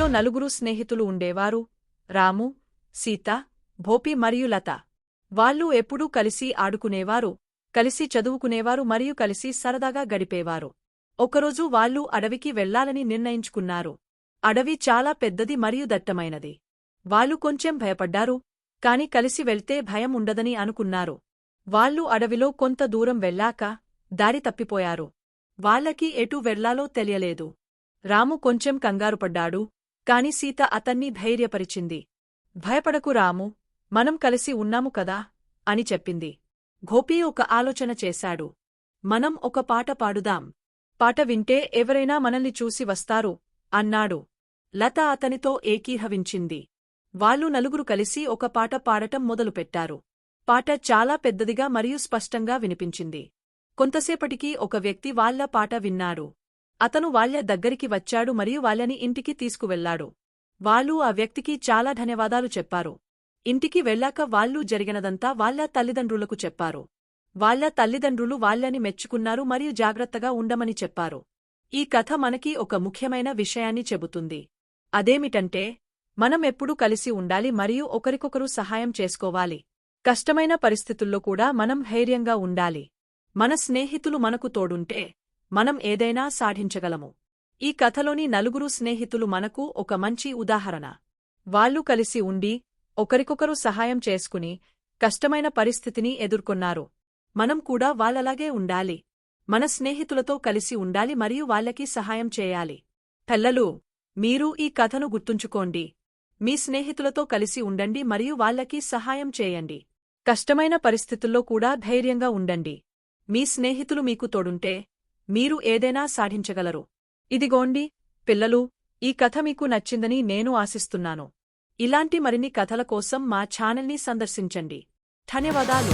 అడవిలో నలుగురు స్నేహితులు ఉండేవారు, రాము, సీత, భోపి మరియు లత. వాళ్ళు ఎప్పుడూ కలిసి ఆడుకునేవారు, కలిసి చదువుకునేవారు మరియు కలిసి సరదాగా గడిపేవారు. ఒకరోజు వాళ్ళు అడవికి వెళ్లాలని నిర్ణయించుకున్నారు. అడవి చాలా పెద్దది మరియు దట్టమైనది. వాళ్ళు కొంచెం భయపడ్డారు, కాని కలిసి వెళ్తే భయం ఉండదని అనుకున్నారు. వాళ్ళు అడవిలో కొంత దూరం వెళ్ళాక దారి తప్పిపోయారు. వాళ్ళకి ఎటు వెళ్లాలో తెలియలేదు. రాము కొంచెం కంగారుపడ్డాడు, కాని సీత అతన్ని ధైర్యపరిచింది. భయపడకు రాము, మనం కలిసి ఉన్నాము కదా అని చెప్పింది. గోపి ఒక ఆలోచన చేశాడు. మనం ఒక పాట పాడుదాం. పాట వింటే ఎవరైనా మనల్ని చూసి వస్తారు అన్నాడు. లత అతనితో ఏకీభవించింది. వాళ్ళు నలుగురు కలిసి ఒక పాట పాడటం మొదలుపెట్టారు. పాట చాలా పెద్దదిగా మరియు స్పష్టంగా వినిపించింది. కొంతసేపటికి ఒక వ్యక్తి వాళ్ళ పాట విన్నాడు. అతను వాళ్ళ దగ్గరికి వచ్చాడు మరియు వాళ్ళని ఇంటికి తీసుకువెళ్లాడు. వాళ్ళు ఆ వ్యక్తికి చాలా ధన్యవాదాలు చెప్పారు. ఇంటికి వెళ్ళాక వాళ్ళు జరిగినదంతా వాళ్ళ తల్లిదండ్రులకు చెప్పారు. వాళ్ళ తల్లిదండ్రులు వాళ్ళని మెచ్చుకున్నారు మరియు జాగ్రత్తగా ఉండమని చెప్పారు. ఈ కథ మనకి ఒక ముఖ్యమైన విషయాన్ని చెబుతుంది. అదేమిటంటే, మనం ఎప్పుడూ కలిసి ఉండాలి మరియు ఒకరికొకరు సహాయం చేసుకోవాలి. కష్టమైన పరిస్థితుల్లో కూడా మనం ధైర్యంగా ఉండాలి. మన స్నేహితులు మనకు తోడుంటే మనం ఏదైనా సాధించగలము. ఈ కథలోని నలుగురు స్నేహితులు మనకు ఒక మంచి ఉదాహరణ. వాళ్ళు కలిసి ఉండి, ఒకరికొకరు సహాయం చేసుకుని, కష్టమైన పరిస్థితిని ఎదుర్కొన్నారు. మనం కూడా వాళ్ళలాగే ఉండాలి. మన స్నేహితులతో కలిసి ఉండాలి మరియు వాళ్ళకి సహాయం చేయాలి. పిల్లలు, మీరు ఈ కథను గుర్తుంచుకోండి. మీ స్నేహితులతో కలిసి ఉండండి మరియు వాళ్ళకి సహాయం చేయండి. కష్టమైన పరిస్థితుల్లో కూడా ధైర్యంగా ఉండండి. మీ స్నేహితులు మీకు తోడుంటే మీరు ఏదైనా సాధించగలరు. ఇదిగోండి పిల్లలు, ఈ కథ మీకు నచ్చిందని నేను ఆశిస్తున్నాను. ఇలాంటి మరిన్ని కథల కోసం మా ఛానల్ని సందర్శించండి. ధన్యవాదాలు.